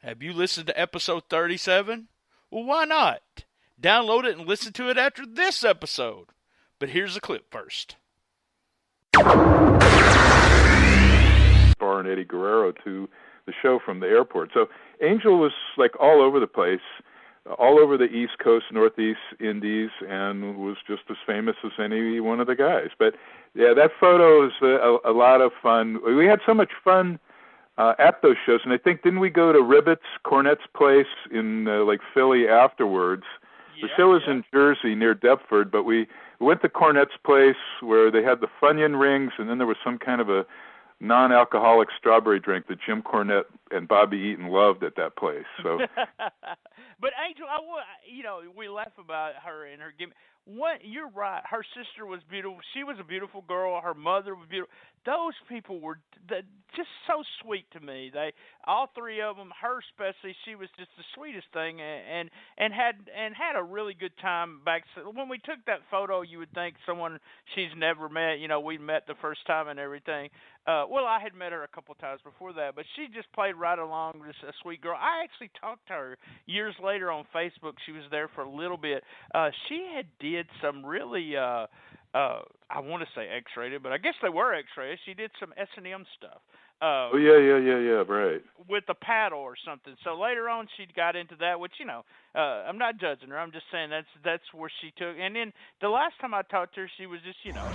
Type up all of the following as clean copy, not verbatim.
Have you listened to episode 37? Well, why not? Download it and listen to it after this episode. But here's a clip first. Bar and Eddie Guerrero to the show from the airport. So Angel was like all over the place, all over the East Coast, Northeast Indies, and was just as famous as any one of the guys. But yeah, that photo is a lot of fun. We had so much fun at those shows, and I think, didn't we go to Ribbits, Cornette's place in like Philly afterwards? The show was in Jersey near Deptford, but we went to Cornette's place where they had the Funyun rings, and then there was some kind of a non-alcoholic strawberry drink that Jim Cornette and Bobby Eaton loved at that place. So, but Angel, we laugh about her and her gimmick. You're right. Her sister was beautiful. She was a beautiful girl. Her mother was beautiful. Those people were just so sweet to me. All three of them, her especially, she was just the sweetest thing, and had a really good time back. When we took that photo, you would think someone she's never met. We met the first time and everything. Well, I had met her a couple times before that, but she just played right along, just a sweet girl. I actually talked to her years later on Facebook. She was there for a little bit. She had did some really, I want to say X-rated, but I guess they were X-rated. She did some S&M stuff. Yeah, right. With a paddle or something. So later on, she got into that, which I'm not judging her. I'm just saying that's where she took. And then the last time I talked to her, she was just 5,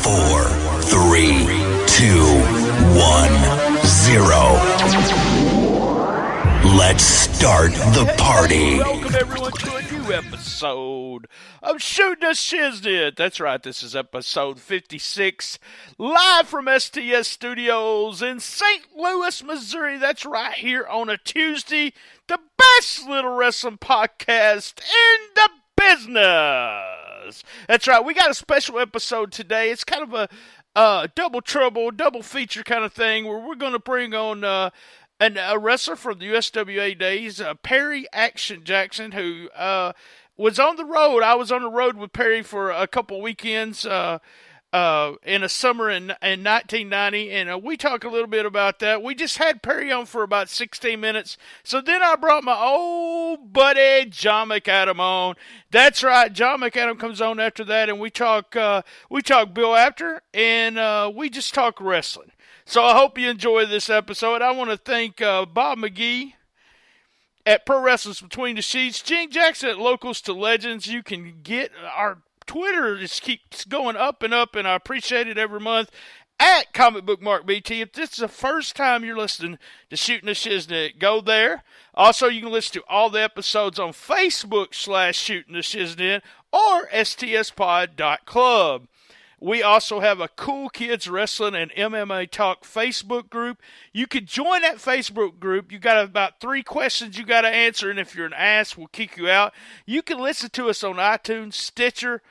4, 3, 2, 1, 0. Let's start the party. Welcome everyone to a new episode of Shootin the Shiznit. That's right, this is episode 56, live from STS Studios in St. Louis, Missouri. That's right, here on a Tuesday, the best little wrestling podcast in the business. That's right, we got a special episode today. It's kind of a double trouble, double feature kind of thing where we're going to bring on a wrestler from the USWA days, Perry Action Jackson, who was on the road. I was on the road with Perry for a couple weekends in a summer in 1990, and we talk a little bit about that. We just had Perry on for about 16 minutes, so then I brought my old buddy John McAdam on. That's right, John McAdam comes on after that, and we talk Bill Apter, and we just talk wrestling. So I hope you enjoy this episode. I want to thank Bob McGee at Pro Wrestlers Between the Sheets, Gene Jackson at Locals to Legends. You can get our Twitter just keeps going up, and I appreciate it every month, at Comic Book Mark BT. If this is the first time you're listening to Shootin the Shiznit, go there. Also, you can listen to all the episodes on Facebook/Shootin the Shiznit or stspod.club. We also have a Cool Kids Wrestling and MMA Talk Facebook group. You can join that Facebook group. You got about 3 questions you got to answer, and if you're an ass, we'll kick you out. You can listen to us on iTunes, Stitcher,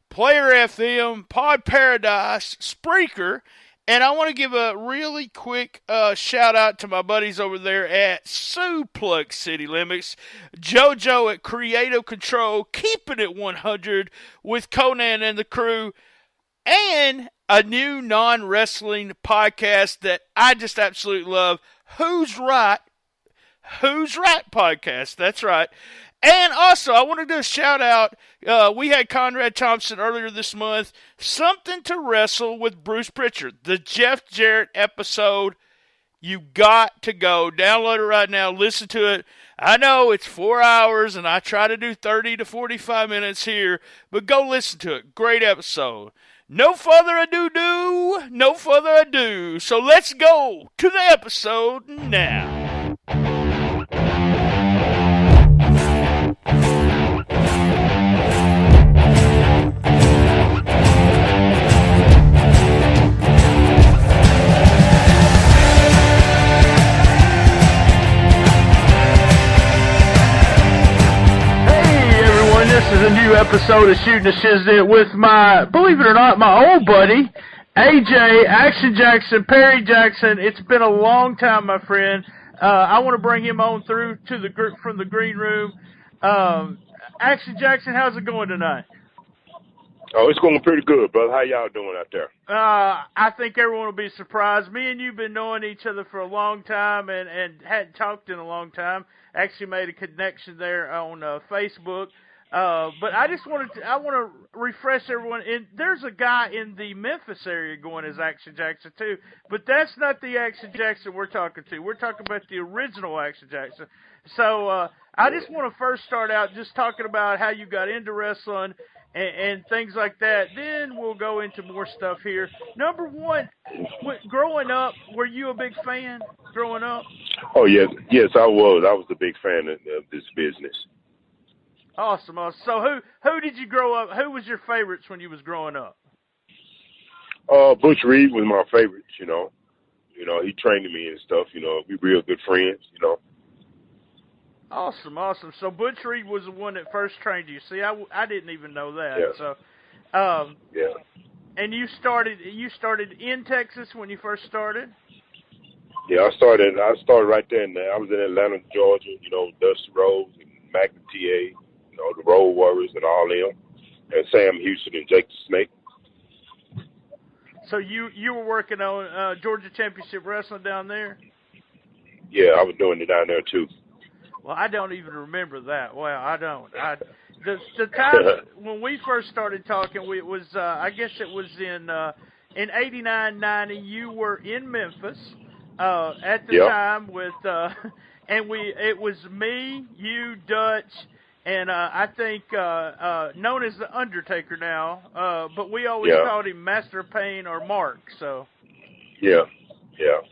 Player FM, Pod Paradise, Spreaker, and I want to give a really quick shout out to my buddies over there at Suplex City Limits, JoJo at Creative Control, keeping it 100 with Conan and the crew, and a new non-wrestling podcast that I just absolutely love, Who's Right podcast. That's right. And also, I want to do a shout-out. We had Conrad Thompson earlier this month, Something to Wrestle with Bruce Pritchard, the Jeff Jarrett episode. You got to go. Download it right now. Listen to it. I know it's 4 hours, and I try to do 30 to 45 minutes here, but go listen to it. Great episode. No further ado. So let's go to the episode now. This is a new episode of Shootin the Shiznit with my, believe it or not, my old buddy, AJ, Action Jackson, Perry Jackson. It's been a long time, my friend. I want to bring him on through to the group from the green room. Action Jackson, how's it going tonight? Oh, it's going pretty good, brother. How y'all doing out there? I think everyone will be surprised. Me and you've been knowing each other for a long time and hadn't talked in a long time. Actually made a connection there on Facebook. But I want to refresh everyone. There's a guy in the Memphis area going as Action Jackson too, but that's not the Action Jackson we're talking to. We're talking about the original Action Jackson. So I just want to first start out just talking about how you got into wrestling and things like that. Then we'll go into more stuff here. Number one, growing up, were you a big fan growing up? Oh, yes, I was. I was a big fan of this business. Awesome. So who did you grow up? Who was your favorites when you was growing up? Butch Reed was my favorite. You know, he trained me and stuff. You know, we real good friends. You know. Awesome. So Butch Reed was the one that first trained you. See, I didn't even know that. Yeah. So, yeah. And you started in Texas when you first started? Yeah, I started right there. I was in Atlanta, Georgia. You know, Dusty Rhodes and Magna TA. You know, the Road Warriors and all them, and Sam Houston and Jake the Snake. So you were working on Georgia Championship Wrestling down there? Yeah, I was doing it down there too. Well, I don't even remember that. Well, I don't. The time when we first started talking, it was I guess it was in 89, 90. You were in Memphis at the time with it was me, you, Dutch, and I think known as the Undertaker now, but we always called him Master of Pain or Mark. So yeah, that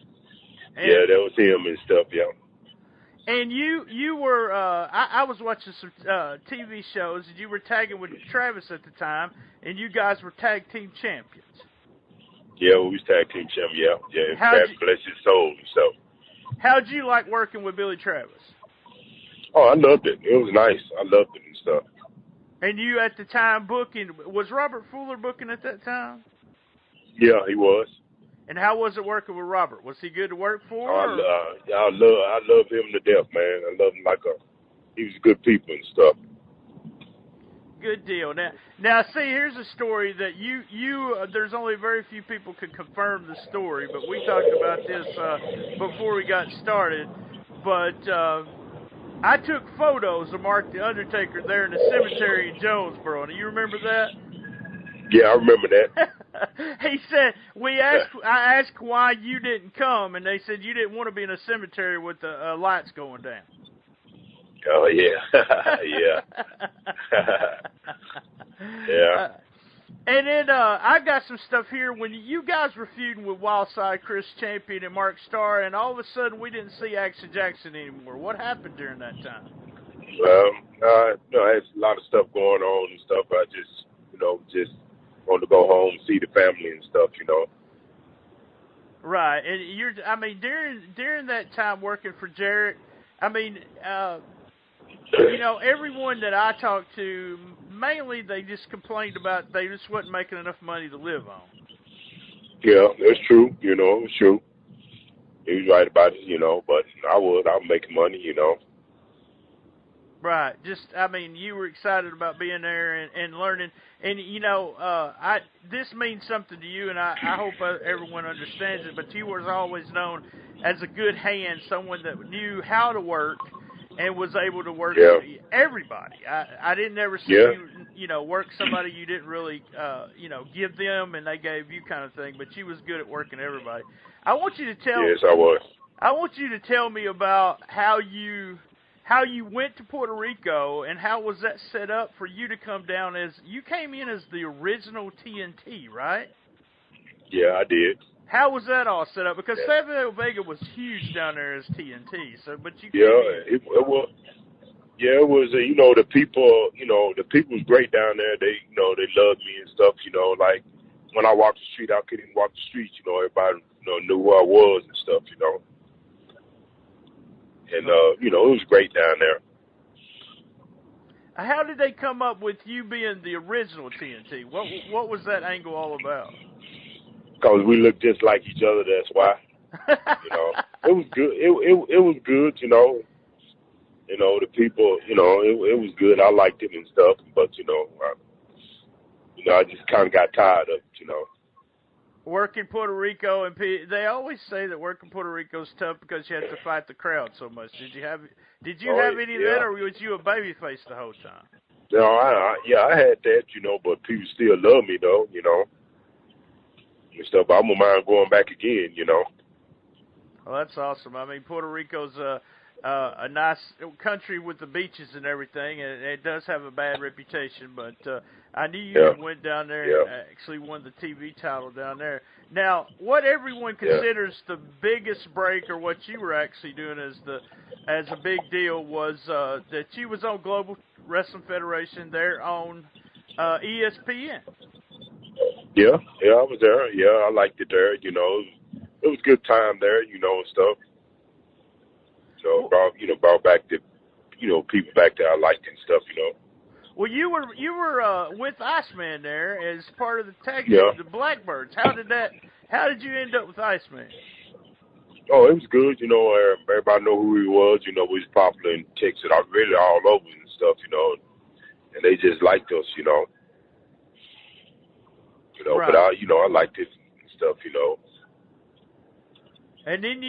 was him and stuff. Yeah. And you were I was watching some TV shows, and you were tagging with Travis at the time, and you guys were tag team champions. Yeah, we was tag team champions. Yeah. Travis bless his soul and stuff. How'd you like working with Billy Travis? Oh, I loved it. It was nice. I loved it and stuff. And you at the time was Robert Fuller booking at that time? Yeah, he was. And how was it working with Robert? Was he good to work for? I love him to death, man. I love him he was good people and stuff. Good deal. Now, see, here's a story that there's only very few people can confirm the story, but we talked about this before we got started. But I took photos of Mark the Undertaker there in the cemetery in Jonesboro. Do you remember that? Yeah, I remember that. He said, I asked why you didn't come, and they said you didn't want to be in a cemetery with the lights going down. Oh, yeah. Yeah. Yeah. And then I got some stuff here. When you guys were feuding with Wildside Chris Champion and Mark Starr, and all of a sudden we didn't see Action Jackson anymore. What happened during that time? I had a lot of stuff going on and stuff. I just wanted to go home, see the family and stuff, Right, and during that time working for Jarrett, everyone that I talked to, mainly they just complained about they just wasn't making enough money to live on. Yeah, that's true. It's true. He was right about it, but I was making money, Right. You were excited about being there and learning. And, this means something to you, and I hope everyone understands it, but you was always known as a good hand, someone that knew how to work and was able to work with everybody. I didn't ever see you, work somebody you didn't really, give them and they gave you kind of thing, but you was good at working everybody. I want you to tell Yes, I was. I want you to tell me about how you went to Puerto Rico and how was that set up for you to come down you came in as the original TNT, right? Yeah, I did. How was that all set up? Because Savio Vega was huge down there as TNT. So, but you it was. Yeah, it was. The people. The people was great down there. They, they loved me and stuff. Like when I walked the street, I couldn't even walk the streets. Everybody, knew who I was and stuff. And it was great down there. How did they come up with you being the original TNT? What was that angle all about? Because we look just like each other, that's why. It was good. It was good, the people, it was good. I liked it and stuff, but, I just kind of got tired of it, Working Puerto Rico, and they always say that working Puerto Rico is tough because you have to fight the crowd so much. Did you have any of that, or was you a babyface the whole time? No, I had that, but people still love me though, and stuff. I wouldn't mind going back again, Well, that's awesome. I mean, Puerto Rico's a nice country with the beaches and everything, and it does have a bad reputation, but I knew you went down there and actually won the TV title down there. Now, what everyone considers the biggest break, or what you were actually doing as a big deal, was that you was on Global Wrestling Federation there on ESPN. Yeah, I was there. Yeah, I liked it there. It was a good time there, and stuff. So brought back the, people back there I liked and stuff, Well, you were with Iceman there as part of the tag team, the Blackbirds. How did you end up with Iceman? Oh, it was good. Everybody know who he was. We was popular in Texas, really all over and stuff. And they just liked us. Right. But I liked it and stuff. And then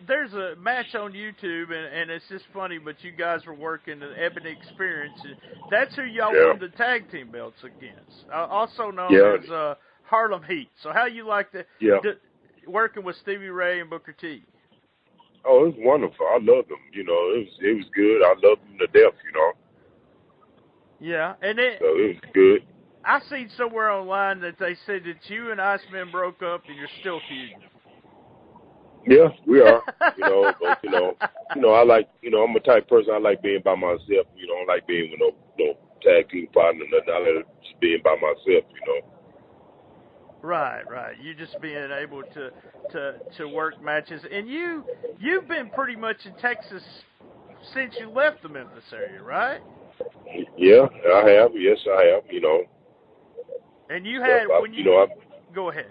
there's a match on YouTube, and it's just funny, but you guys were working the Ebony Experience. And that's who y'all won the tag team belts against, also known as Harlem Heat. So how you like working with Stevie Ray and Booker T? Oh, it was wonderful. I loved them. It was good. I loved them to death. Yeah, and so it was good. I seen somewhere online that they said that you and Iceman broke up, and you're still feuding. Yeah, we are. But I like. I'm a type of person. I like being by myself. I don't like being with no tag team partner. Nothing. I like just being by myself. Right. You just being able to work matches, and you've been pretty much in Texas since you left the Memphis area, right? Yeah, I have. Yes, I have. And you had go ahead.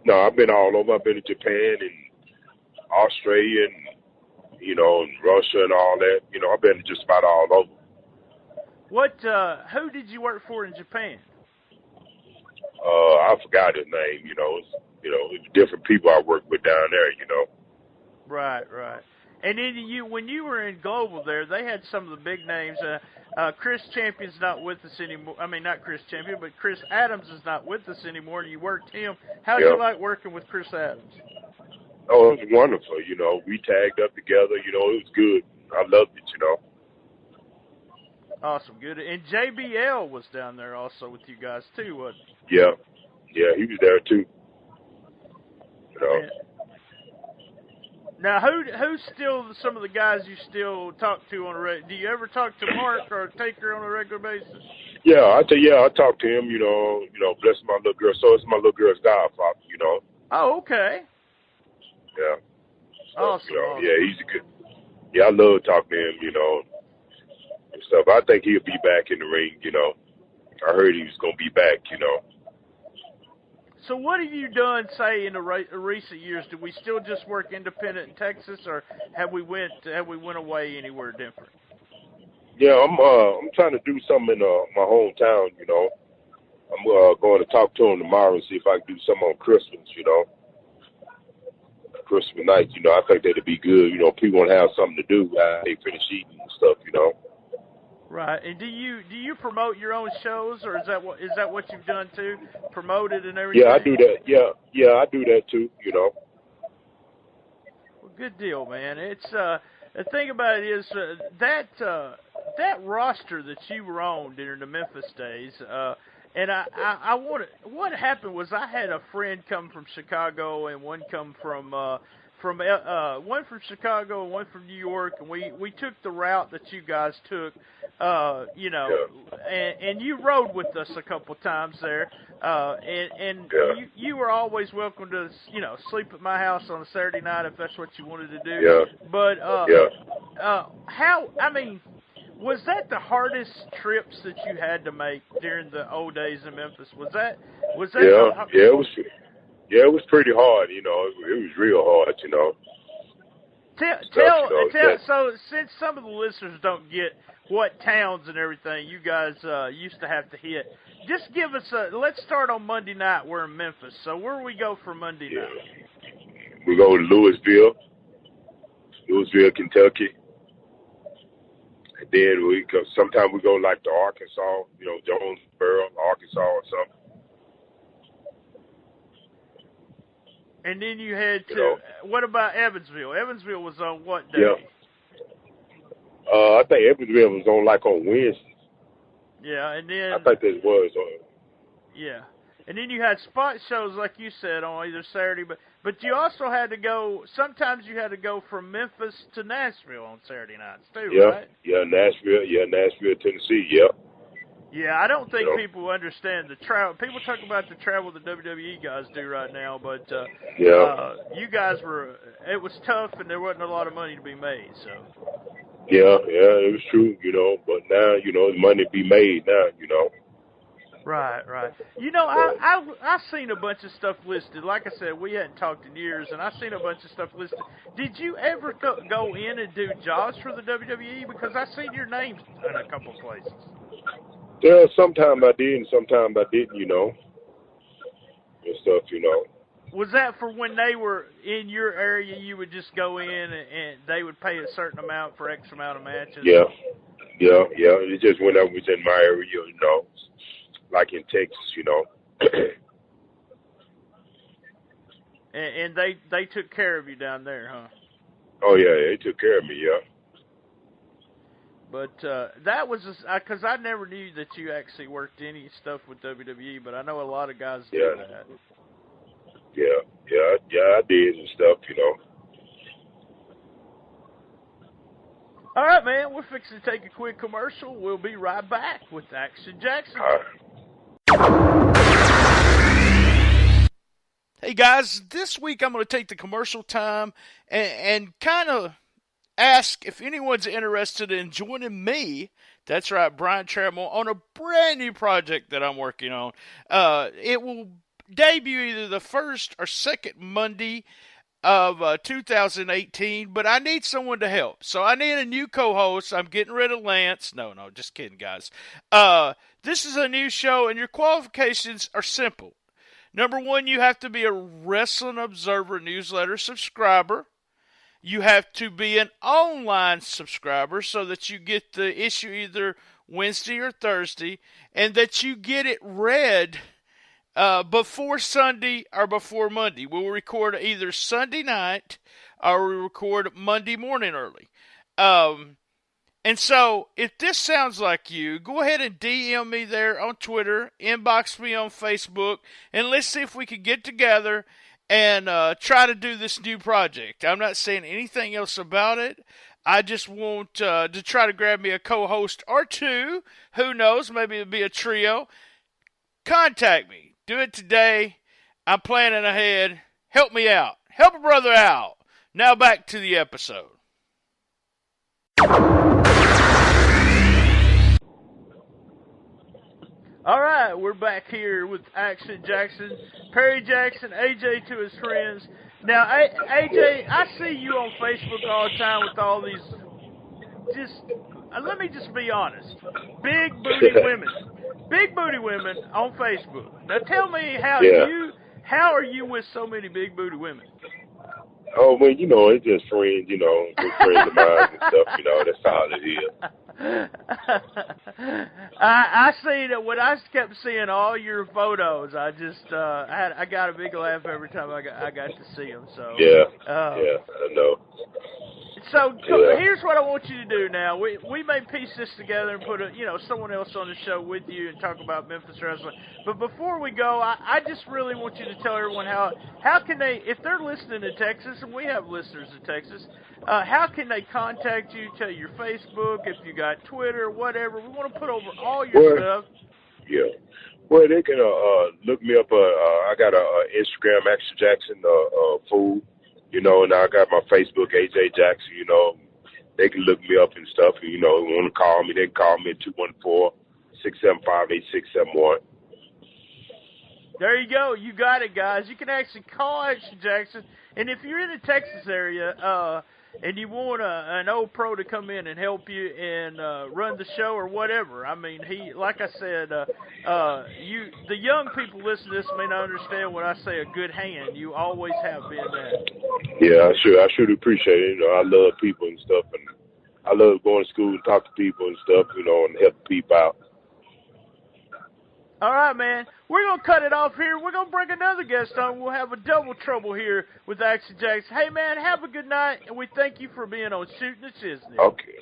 No, I've been all over. I've been to Japan and Australia and, and Russia and all that. I've been just about all over. Who did you work for in Japan? I forgot his name, it's different people I worked with down there, Right. And then when you were in Global there, they had some of the big names. Chris Champion's not with us anymore. I mean, not Chris Champion, but Chris Adams is not with us anymore, and you worked him. How did you like working with Chris Adams? Oh, it was wonderful. We tagged up together. It was good. I loved it, Awesome, good. And JBL was down there also with you guys, too, wasn't he? Yeah, he was there, too. Now, who's still some of the guys you still talk to on a regular? Do you ever talk to Mark or Taker on a regular basis? Yeah, I talk to him. Bless my little girl. So it's my little girl's godfather. Oh, okay. Yeah. Awesome. Yeah, he's a good. Yeah, I love talking to him. And stuff. I think he'll be back in the ring. I heard he was gonna be back. So what have you done, say, in the recent years? Do we still just work independent in Texas, or have we went away anywhere different? Yeah, I'm trying to do something in my hometown. I'm going to talk to him tomorrow and see if I can do something on Christmas. Christmas night. I think that'd be good. People want to have something to do after they finish eating and stuff. Right. And do you promote your own shows, or is that what you've done too? Promote it and everything? Yeah, I do that. Yeah, I do that too, Well, good deal, man. It's the thing about it is that roster that you were on during the Memphis days, and I wanted, what happened was I had a friend come from Chicago and one come from one from Chicago and one from New York, and we took the route that you guys took, and you rode with us a couple times there, and you were always welcome to, sleep at my house on a Saturday night if that's what you wanted to do. Yeah. But was that the hardest trips that you had to make during the old days in Memphis? Was that? Yeah, it was pretty hard, it was real hard, So since some of the listeners don't get what towns and everything you guys used to have to hit. Just give us let's start on Monday night. We're in Memphis. So where we go for Monday night? We go to Louisville, Kentucky. And then sometimes we go like to Arkansas, Jonesboro, Arkansas or something. And then you head to, what about Evansville? Evansville was on what day? Yeah. I think Evansville was on Wednesday. Yeah, and then... I think that was. Yeah. And then you had spot shows, like you said, on either Saturday. But you also had to go, sometimes you had to go from Memphis to Nashville on Saturday nights, too, right? Yeah, Nashville, Tennessee, yeah. Yeah, I don't think people understand the travel. People talk about the travel the WWE guys do right now, but you guys it was tough and there wasn't a lot of money to be made, so. Yeah, it was true, but now, money be made now, Right. I seen a bunch of stuff listed. Like I said, we hadn't talked in years, and I seen a bunch of stuff listed. Did you ever go in and do jobs for the WWE? Because I seen your name in a couple places. Yeah, sometimes I did and sometimes I didn't, and stuff, Was that for when they were in your area, you would just go in and they would pay a certain amount for X amount of matches? Yeah. It just when I was in my area, like in Texas, And they took care of you down there, huh? Oh, yeah, they took care of me, yeah. But that was because I never knew that you actually worked any stuff with WWE, but I know a lot of guys do that. Yeah, I did and stuff, All right, man, we're fixing to take a quick commercial. We'll be right back with Action Jackson. All right. Hey, guys, this week I'm going to take the commercial time and kind of ask if anyone's interested in joining me, that's right, Brian Trammell, on a brand new project that I'm working on. It will debut either the first or second Monday of 2018, but I need someone to help. So I need a new co-host. I'm getting rid of Lance. No, just kidding, guys. This is a new show, and your qualifications are simple. Number one, you have to be a Wrestling Observer newsletter subscriber. You have to be an online subscriber so that you get the issue either Wednesday or Thursday, and that you get it read before Sunday or before Monday. We'll record either Sunday night or we record Monday morning early. And so, if this sounds like you, go ahead and DM me there on Twitter, inbox me on Facebook, and let's see if we can get together and try to do this new project. I'm not saying anything else about it. I just want to try to grab me a co-host or two. Who knows? Maybe it'll be a trio. Contact me. Do it today. I'm planning ahead. Help me out. Help a brother out. Now back to the episode. All right, we're back here with Action Jackson, Perry Jackson, AJ to his friends. Now, AJ, I see you on Facebook all the time with all these, let me just be honest, big booty women on Facebook. Now, tell me how are you with so many big booty women? Oh, well, it's just friends, good friends of mine and stuff, that's all it is. I see that when I kept seeing all your photos, I just I got a big laugh every time I got to see them. So I know. So here's what I want you to do now. We may piece this together and put someone else on the show with you and talk about Memphis Wrestling. But before we go, I just really want you to tell everyone how can they, if they're listening to Texas, and we have listeners in Texas, how can they contact you, tell your Facebook, if you got Twitter, whatever. We want to put over all your stuff. Yeah. Well, they can look me up. I got a Instagram, Action Jackson Food. And I got my Facebook, AJ Jackson, they can look me up and stuff. Want to call me, they can call me at 214-675-8671. There you go. You got it, guys. You can actually call Action Jackson. And if you're in the Texas area, and you want an old pro to come in and help you and run the show or whatever. I mean, like I said, the young people listening to this may not understand when I say a good hand. You always have been that. Yeah, I sure appreciate it. You know, I love people and stuff, and I love going to school and talk to people and stuff, you know, and help people out. All right, man. We're going to cut it off here. We're going to bring another guest on. We'll have a double trouble here with Action Jacks. Hey, man, have a good night, and we thank you for being on Shootin the Shiznit. Okay.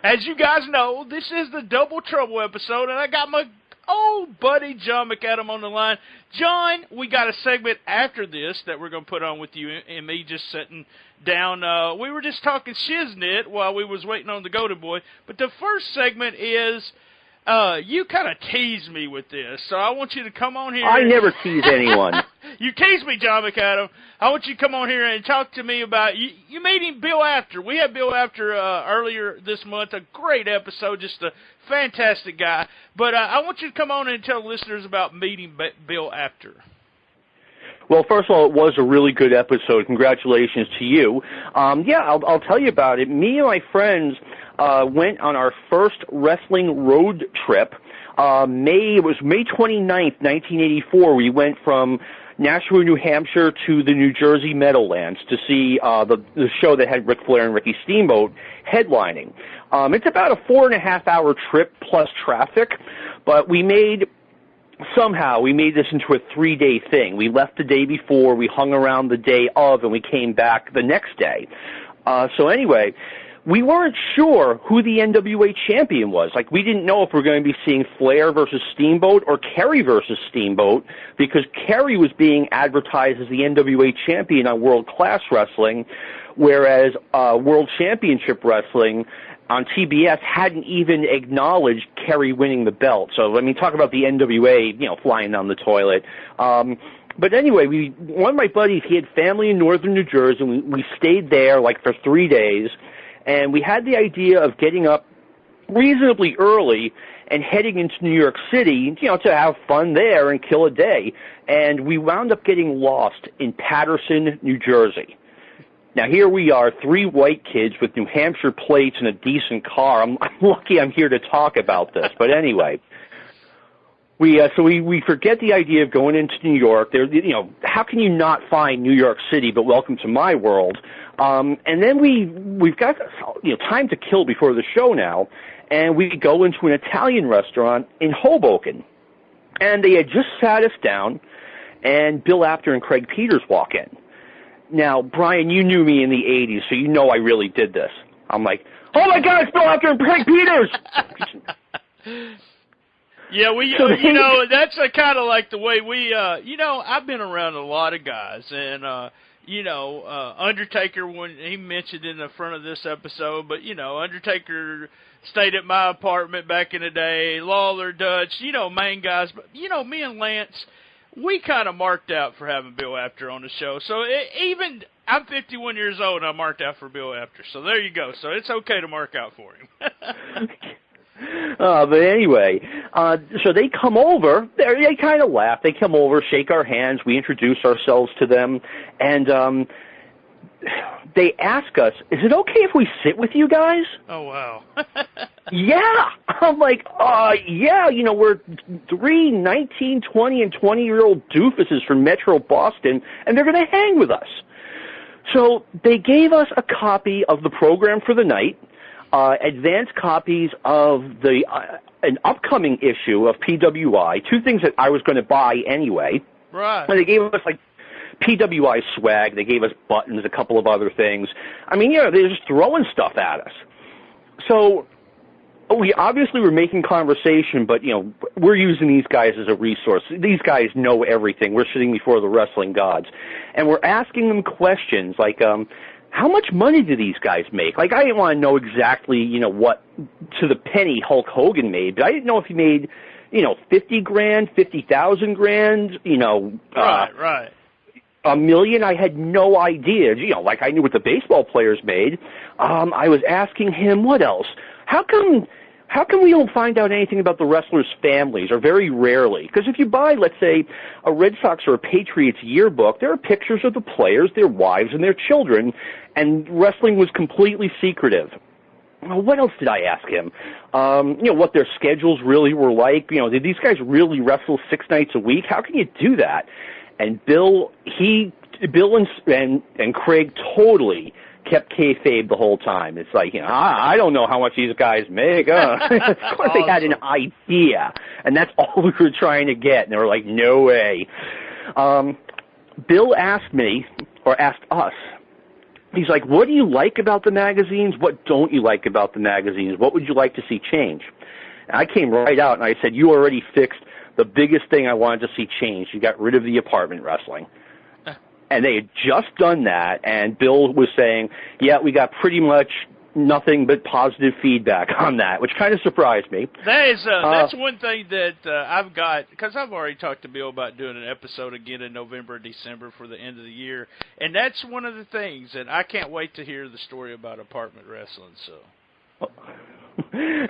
As you guys know, this is the Double Trouble episode, and I got my old buddy John McAdam on the line. John, we got a segment after this that we're going to put on with you and me just sitting down. We were just talking Shiznit while we was waiting on the Golden Boy, but the first segment is you kind of tease me with this, so I want you to come on here. I never tease anyone. You tease me, John McAdam. I want you to come on here and talk to me about, you meeting Bill Apter. We had Bill Apter earlier this month, a great episode, just a fantastic guy. But I want you to come on and tell listeners about meeting Bill Apter. Well, first of all, it was a really good episode. Congratulations to you. I'll tell you about it. Me and my friends went on our first wrestling road trip. It was May 29th, 1984. We went from Nashua, New Hampshire to the New Jersey Meadowlands to see the show that had Ric Flair and Ricky Steamboat headlining. It's about a 4.5-hour trip plus traffic, but we made this into a 3-day thing. We left the day before, we hung around the day of, and we came back the next day. So anyway, we weren't sure who the NWA champion was. Like, we didn't know if we were going to be seeing Flair versus Steamboat or Kerry versus Steamboat, because Kerry was being advertised as the NWA champion on World Class Wrestling, whereas World Championship Wrestling on TBS hadn't even acknowledged Kerry winning the belt. So, I mean, talk about the NWA, flying down the toilet. But anyway, one of my buddies, he had family in northern New Jersey, and we stayed there, for 3 days. And we had the idea of getting up reasonably early and heading into New York City, to have fun there and kill a day. And we wound up getting lost in Paterson, New Jersey. Now, here we are, 3 white kids with New Hampshire plates and a decent car. I'm lucky I'm here to talk about this. But anyway, we forget the idea of going into New York. How can you not find New York City, but welcome to my world? And then we've got time to kill before the show now, and we go into an Italian restaurant in Hoboken, and they had just sat us down, and Bill Apter and Craig Peters walk in. Now, Brian, you knew me in the 80s, so you know I really did this. I'm like, oh my God, it's Bill Apter and Craig Peters! Yeah, that's kind of like the way we, I've been around a lot of guys, and, Undertaker, when he mentioned in the front of this episode, but, Undertaker stayed at my apartment back in the day, Lawler, Dutch, main guys, but, me and Lance, we kind of marked out for having Bill Apter on the show. So I'm 51 years old, and I marked out for Bill Apter. So there you go. So it's okay to mark out for him. But anyway, so they come over. They kind of laugh. They come over, shake our hands. We introduce ourselves to them, and they ask us, "Is it okay if we sit with you guys?" Oh wow! Yeah, I'm like, yeah. We're 3 19, 20, and 20-year-old doofuses from Metro Boston, and they're going to hang with us. So they gave us a copy of the program for the night. Advanced copies of an upcoming issue of PWI, 2 things that I was going to buy anyway. Right. And they gave us PWI swag. They gave us buttons, a couple of other things. I mean, they're just throwing stuff at us. So we obviously were making conversation, but we're using these guys as a resource. These guys know everything. We're sitting before the wrestling gods, and we're asking them questions like, how much money do these guys make? I didn't want to know exactly, what to the penny Hulk Hogan made, but I didn't know if he made, $50 grand, 50,000 grand, right. $1 million. I had no idea. Like I knew what the baseball players made. I was asking him, what else? How come we don't find out anything about the wrestlers' families, or very rarely? Because if you buy, let's say, a Red Sox or a Patriots yearbook, there are pictures of the players, their wives, and their children, and wrestling was completely secretive. Well, what else did I ask him? What their schedules really were like. Did these guys really wrestle 6 nights a week? How can you do that? And Bill and Craig totally kept kayfabe the whole time. It's like, I don't know how much these guys make. Of course they had an idea, and that's all we were trying to get. And they were like, no way. Bill asked us, he's like, what do you like about the magazines? What don't you like about the magazines? What would you like to see change? And I came right out and I said, you already fixed the biggest thing I wanted to see change. You got rid of the apartment wrestling. And they had just done that, and Bill was saying, yeah, we got pretty much nothing but positive feedback on that, which kind of surprised me. That's one thing that I've got, because I've already talked to Bill about doing an episode again in November or December for the end of the year, and that's one of the things, and I can't wait to hear the story about apartment wrestling. So, I'm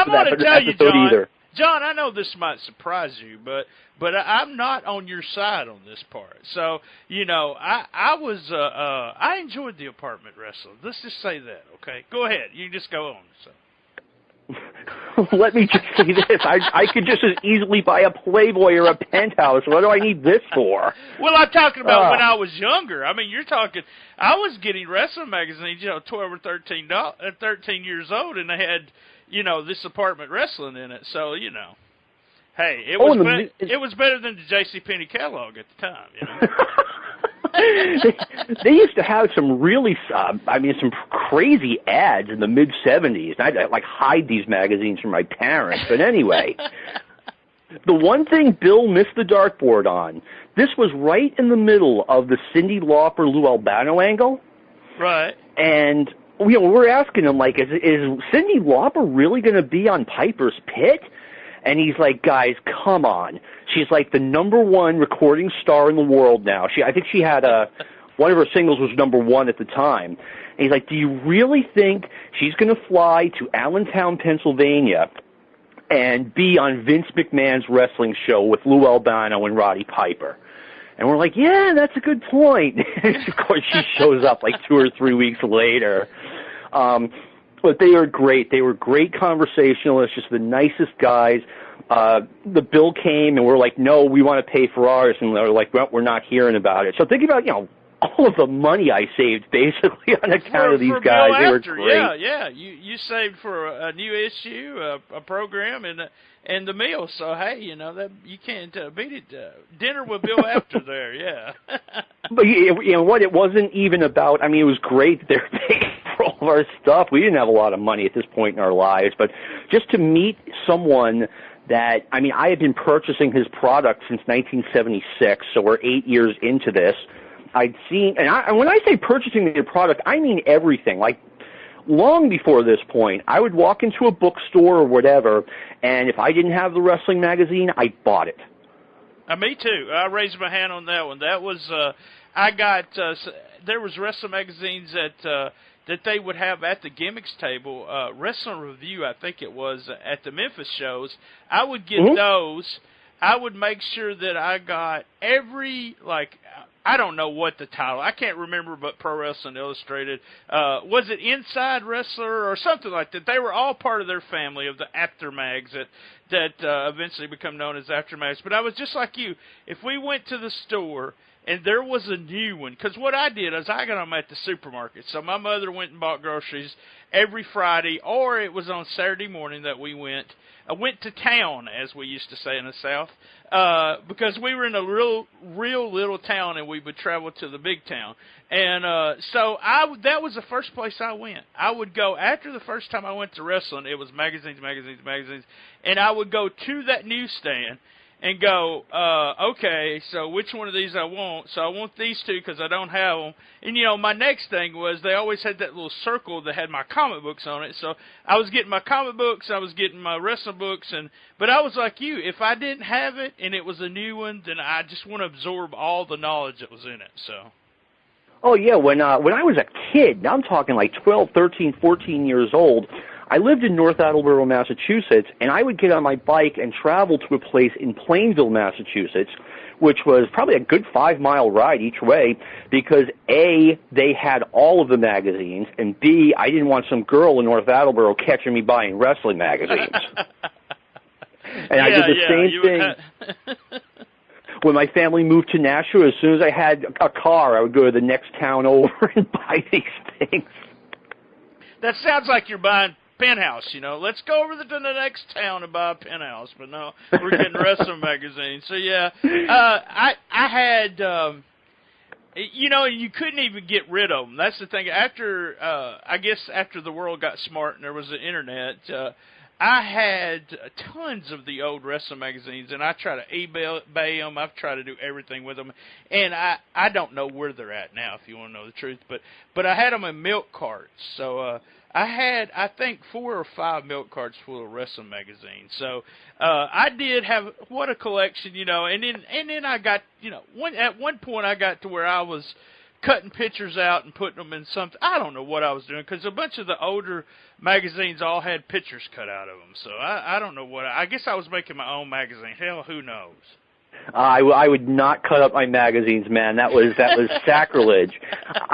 going to tell you, John. Either. John, I know this might surprise you, but I'm not on your side on this part. So, I enjoyed the apartment wrestling. Let's just say that, okay? Go ahead. You just go on. So. Let me just say this. I could just as easily buy a Playboy or a Penthouse. What do I need this for? Well, I'm talking about when I was younger. I mean, you're talking, I was getting wrestling magazines, 12 or 13 years old, and they had, this apartment wrestling in it. So, hey, it was better than the JCPenney catalog at the time. They used to have some really, some crazy ads in the mid-'70s. And I'd hide these magazines from my parents. But anyway, the one thing Bill missed the dartboard on, this was right in the middle of the Cyndi Lauper, Lou Albano angle. Right. And we're asking him, is Cyndi Lauper really going to be on Piper's Pit? And he's like, guys, come on. She's like the #1 recording star in the world now. I think she had one of her singles was #1 at the time. And he's like, do you really think she's going to fly to Allentown, Pennsylvania, and be on Vince McMahon's wrestling show with Lou Albano and Roddy Piper? And we're like, yeah, that's a good point. Of course, she shows up 2 or 3 weeks later. But they are great. They were great conversationalists, just the nicest guys. The bill came, and we're like, no, we want to pay for ours. And they're like, well, we're not hearing about it. So think about, all of the money I saved, basically, on account of these guys. Bill they were Apter, great. Yeah. You saved for a new issue, a program, and the meal. So, hey, that you can't beat it. Dinner with Bill Apter there, yeah. But what? It wasn't even about, it was great that they're paying for all of our stuff. We didn't have a lot of money at this point in our lives, but just to meet someone that, I had been purchasing his product since 1976, so we're 8 years into this. I'd seen, and when I say purchasing the product, I mean everything. Long before this point, I would walk into a bookstore or whatever, and if I didn't have the wrestling magazine, I bought it. Me too. I raised my hand on that one. That was, I got, there was wrestling magazines that they would have at the gimmicks table, Wrestling Review, I think it was, at the Memphis shows. I would get those. I would make sure that I got every, I don't know what the title, I can't remember, but Pro Wrestling Illustrated, was it Inside Wrestler or something like that? They were all part of their family of the Apter mags that eventually become known as Apter mags. But I was just like you. If we went to the store and there was a new one, because what I did is I got them at the supermarket. So my mother went and bought groceries every Friday, or it was on Saturday morning that we went to town, as we used to say in the South, because we were in a real little town, and we would travel to the big town. And so that was the first place I went. I would go, after the first time I went to wrestling, it was magazines, and I would go to that newsstand, and go, okay, so which one of these I want? So I want these two because I don't have them. And, my next thing was they always had that little circle that had my comic books on it. So I was getting my comic books, I was getting my wrestling books, but I was like you. If I didn't have it and it was a new one, then I just want to absorb all the knowledge that was in it. So. Oh, yeah, when I was a kid, now I'm talking like 12, 13, 14 years old, I lived in North Attleboro, Massachusetts, and I would get on my bike and travel to a place in Plainville, Massachusetts, which was probably a good 5-mile ride each way because, A, they had all of the magazines, and B, I didn't want some girl in North Attleboro catching me buying wrestling magazines. And I did the same thing. When my family moved to Nashua, as soon as I had a car, I would go to the next town over and buy these things. That sounds like you're buying Penthouse, Let's go over to the next town and buy a Penthouse. But no, we're getting wrestling magazines. So, yeah, I had, you couldn't even get rid of them. That's the thing. After the world got smart and there was the Internet, I had tons of the old wrestling magazines, and I try to eBay them. I've tried to do everything with them, and I don't know where they're at now, if you want to know the truth. But I had them in milk carts, so I had, I think, 4 or 5 milk carts full of wrestling magazines. So I did have what a collection, And then I got, at one point I got to where I was cutting pictures out and putting them in something. I don't know what I was doing because a bunch of the older magazines all had pictures cut out of them. So I don't know what. I guess I was making my own magazine. Hell, who knows? I would not cut up my magazines, man. That was sacrilege.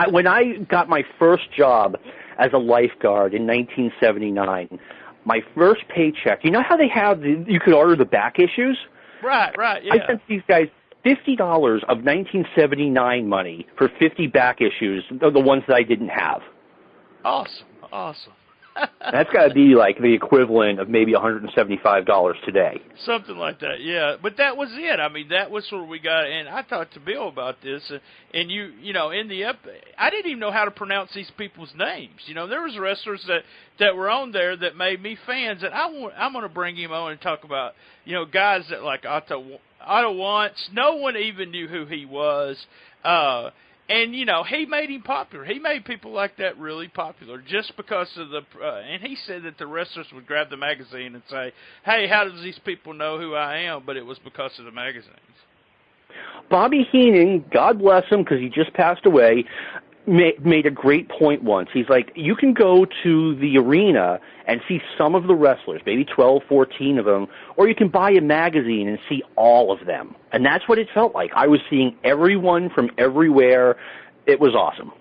When I got my first job as a lifeguard in 1979, my first paycheck. You know how they have you could order the back issues? Right. Yeah. I sent these guys $50 of 1979 money for 50 back issues, the ones that I didn't have. Awesome. That's got to be like the equivalent of maybe $175 today. Something like that, yeah. But that was it. I mean, that was where we got, and I talked to Bill about this, and in the I didn't even know how to pronounce these people's names. There was wrestlers that were on there that made me fans, and I'm going to bring him on and talk about, guys that like Otto Wantz. No one even knew who he was. And, he made him popular. He made people like that really popular just because of and he said that the wrestlers would grab the magazine and say, hey, how does these people know who I am? But it was because of the magazines. Bobby Heenan, God bless him because he just passed away, made a great point once. He's like, you can go to the arena and see some of the wrestlers, maybe 12, 14 of them, or you can buy a magazine and see all of them. And that's what it felt like. I was seeing everyone from everywhere. It was awesome.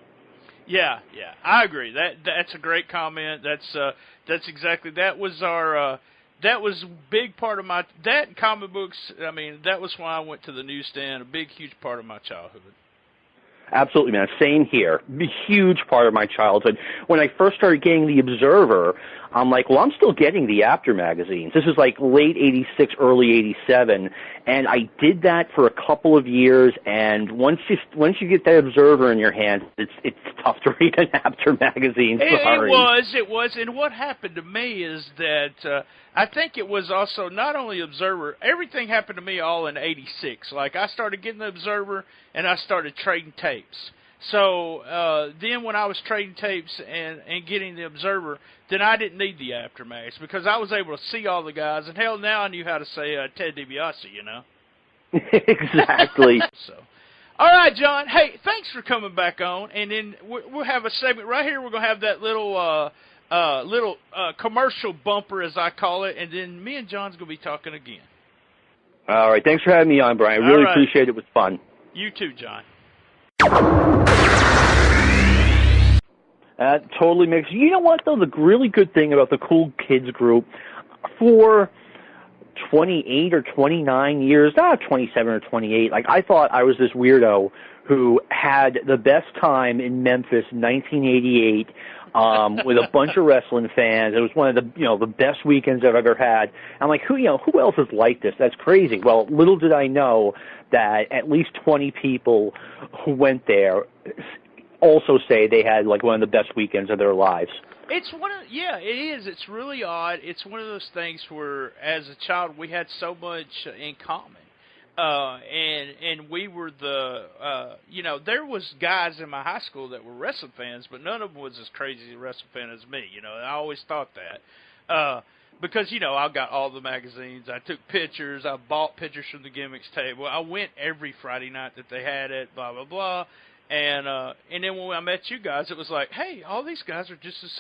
Yeah, I agree. That's a great comment. That's exactly, that was our, that was a big part of that comic books, I mean, that was why I went to the newsstand, a big, huge part of my childhood. Absolutely, man. Same here. A huge part of my childhood. When I first started getting the Observer, I'm like, well, I'm still getting the Apter magazines. This is like late 86, early 87, and I did that for a couple of years, and once you get that Observer in your hands, it's tough to read an Apter magazine. Sorry. It was, and what happened to me is that I think it was also not only Observer, everything happened to me all in 86. Like, I started getting the Observer, and I started trading tapes. So then when I was trading tapes and getting the Observer, then I didn't need the Aftermath because I was able to see all the guys. And hell, now I knew how to say Ted DiBiase, Exactly. So, all right, John. Hey, thanks for coming back on. And then we'll have a segment right here. We're going to have that little commercial bumper, as I call it. And then me and John's going to be talking again. All right. Thanks for having me on, Brian. I really appreciate it. It was fun. You too, John. That totally makes. You know what, though? The really good thing about the Cool Kids group, for 28 or 29 years, 27 or 28, like, I thought I was this weirdo who had the best time in Memphis in 1988 with a bunch of wrestling fans. It was one of the best weekends I've ever had. I'm like, who else is like this? That's crazy. Well, little did I know that at least 20 people who went there also say they had like one of the best weekends of their lives. It's it is. It's really odd. It's one of those things where, as a child, we had so much in common. And we were there was guys in my high school that were wrestling fans, but none of them was as crazy a wrestling fan as me. I always thought that. Because, I got all the magazines. I took pictures. I bought pictures from the gimmicks table. I went every Friday night that they had it, blah, blah, blah. And then when I met you guys, it was like, hey, all these guys are just as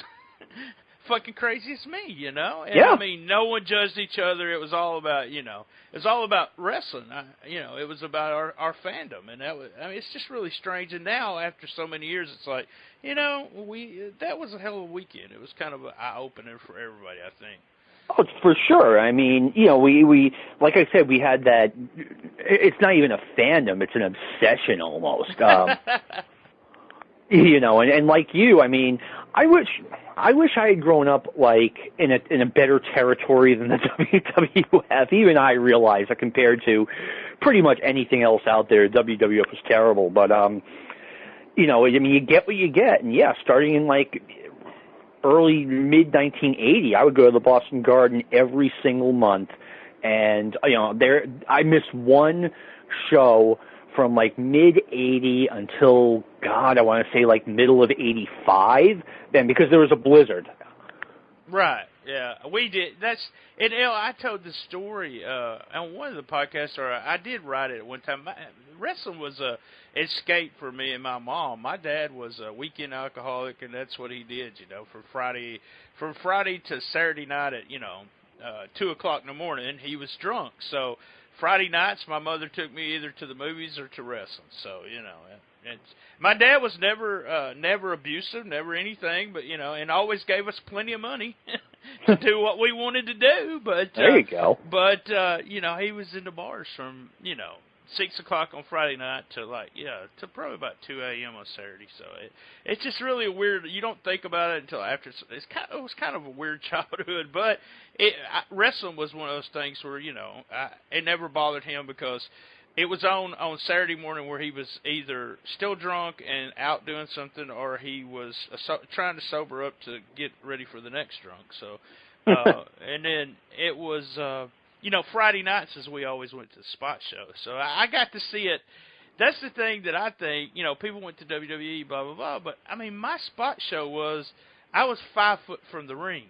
fucking crazy as me, And yeah. I mean, no one judged each other. It was all about, it was all about wrestling. It was about our fandom. And it's just really strange. And now, after so many years, it's like, that was a hell of a weekend. It was kind of an eye-opener for everybody, I think. Oh, for sure. I mean, we like I said, we had that. It's not even a fandom; it's an obsession almost. And like you, I mean, I wish I had grown up like in a better territory than the WWF. Even I realize that compared to pretty much anything else out there, WWF was terrible. But I mean, you get what you get, and yeah, starting in like early mid-1980, I would go to the Boston Garden every single month, and I missed one show from like mid-80 until, God, I want to say like middle of 85, then because there was a blizzard. Right. Yeah, we did. I told the story on one of the podcasts, or I did write it at one time. Wrestling was a escape for me and my mom. My dad was a weekend alcoholic, and that's what he did. From Friday to Saturday night at 2:00 in the morning, he was drunk. So Friday nights, my mother took me either to the movies or to wrestling. So my dad was never abusive, never anything, but and always gave us plenty of money to do what we wanted to do. But there you go. But he was in the bars from 6:00 on Friday night to to probably about 2 a.m. on Saturday. So it's just really a weird. You don't think about it until after. It was kind of a weird childhood, but wrestling was one of those things where it never bothered him because it was on Saturday morning where he was either still drunk and out doing something, or he was trying to sober up to get ready for the next drunk. So, and then it was, Friday nights as we always went to the spot show. So I got to see it. That's the thing that I think, people went to WWE, blah, blah, blah. But, I mean, my spot show was, I was 5 foot from the ring.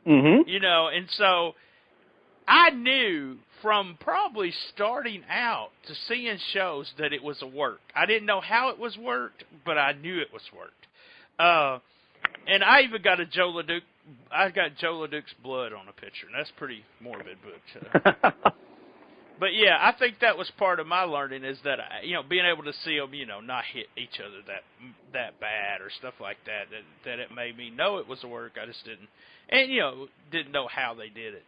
Mm-hmm. And so I knew from probably starting out to seeing shows that it was a work. I didn't know how it was worked, but I knew it was worked. And I even got Joe LeDuc's blood on a picture, and that's pretty morbid, but but yeah, I think that was part of my learning is that being able to see them, not hit each other that bad or stuff like that it made me know it was a work. I just didn't know how they did it.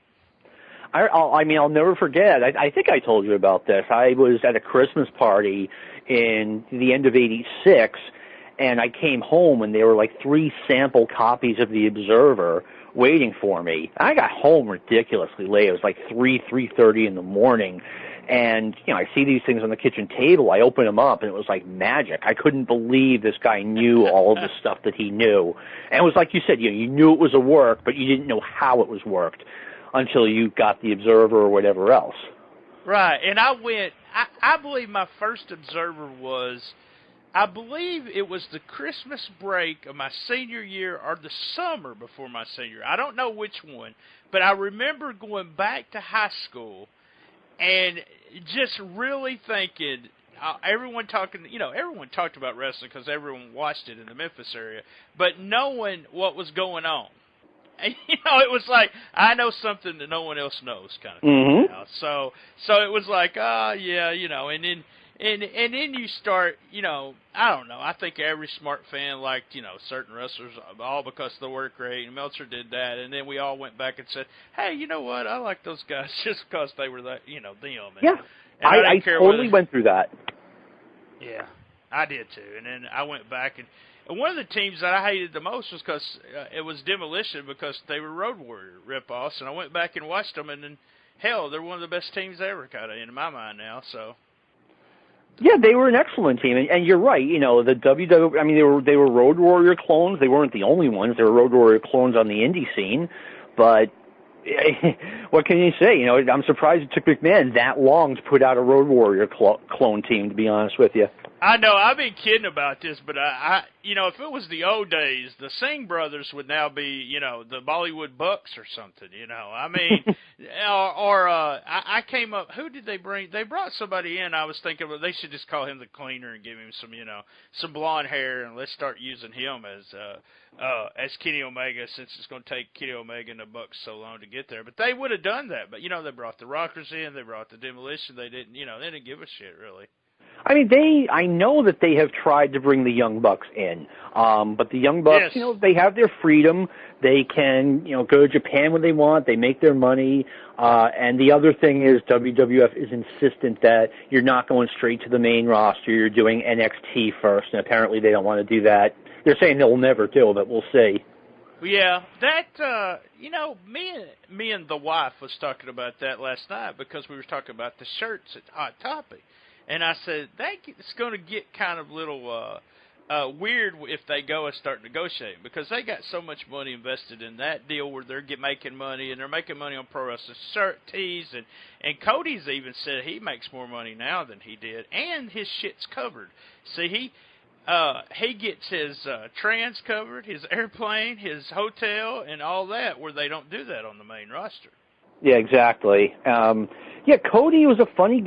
I'll never forget. I think I told you about this. I was at a Christmas party in the end of '86, and I came home, and there were like 3 sample copies of The Observer waiting for me. I got home ridiculously late. It was like 3:30 in the morning, and I see these things on the kitchen table. I open them up, and it was like magic. I couldn't believe this guy knew all of the stuff that he knew. And it was like you said, you knew it was a work, but you didn't know how it was worked until you got The Observer or whatever else. Right, and I believe my first Observer was, I believe it was the Christmas break of my senior year or the summer before my senior year. I don't know which one, but I remember going back to high school and just really thinking, everyone talked about wrestling because everyone watched it in the Memphis area, but knowing what was going on. And, it was like, I know something that no one else knows kind of thing. Mm-hmm. So it was like, yeah, and then you start, I don't know. I think every smart fan liked, certain wrestlers, all because of the work rate, and Meltzer did that. And then we all went back and said, hey, you know what? I like those guys just because they were that, them. And, yeah, and I totally went through that. Yeah, I did too. And then I went back, and one of the teams that I hated the most was because it was Demolition, because they were Road Warrior ripoffs. And I went back and watched them, and then, hell, they're one of the best teams ever, kind of, in my mind now. So, Yeah, they were an excellent team, and you're right. You know, the WWE. I mean, they were Road Warrior clones. They weren't the only ones. They were Road Warrior clones on the indie scene, but what can you say? You know, I'm surprised it took McMahon that long to put out a Road Warrior clone team. To be honest with you. I know, I've been kidding about this, but you know, if it was the old days, the Singh brothers would now be, you know, the Bollywood Bucks or something, you know. I mean, I came up, who did they bring? They brought somebody in, I was thinking, well, they should just call him the cleaner and give him some, you know, some blonde hair, and let's start using him as Kenny Omega, since it's going to take Kenny Omega and the Bucks so long to get there. But they would have done that. But, you know, they brought the Rockers in, they brought the Demolition, they didn't give a shit, really. I mean, I know that they have tried to bring the Young Bucks in, but the Young Bucks, yes, you know, they have their freedom. They can, you know, go to Japan when they want. They make their money. And the other thing is WWF is insistent that you're not going straight to the main roster. You're doing NXT first, and apparently they don't want to do that. They're saying they'll never do, but we'll see. Yeah, that, you know, me and the wife was talking about that last night because we were talking about the shirts at Hot Topic. And I said, it's going to get kind of little weird if they go and start negotiating, because they got so much money invested in that deal where they're making money, and they're making money on pro wrestling shirt, tees, and Cody's even said he makes more money now than he did, and his shit's covered. See, he gets his trans covered, his airplane, his hotel, and all that, where they don't do that on the main roster. Yeah, exactly. Yeah, Cody was a funny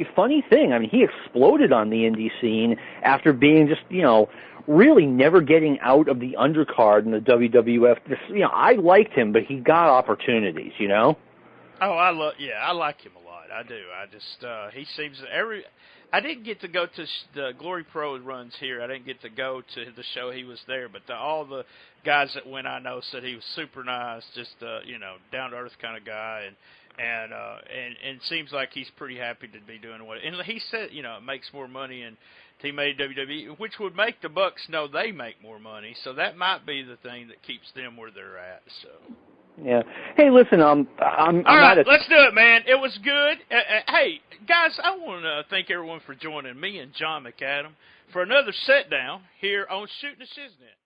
thing. I mean, he exploded on the indie scene after being just, you know, really never getting out of the undercard in the WWF. You know, I liked him, but he got opportunities, you know? Oh, I like him a lot. I do. I just, he seems I didn't get to go to the Glory Pro runs here. I didn't get to go to the show he was there, but all the guys that went, I know, said he was super nice, just, you know, down-to-earth kind of guy, and seems like he's pretty happy to be doing what. And he said, you know, it makes more money, and he made WWE, which would make the Bucks know they make more money. So that might be the thing that keeps them where they're at. So. Yeah. Hey, listen, I'm all right, let's do it, man. It was good. Hey, guys, I want to thank everyone for joining me and John McAdam for another sit down here on Shootin the Shiznit.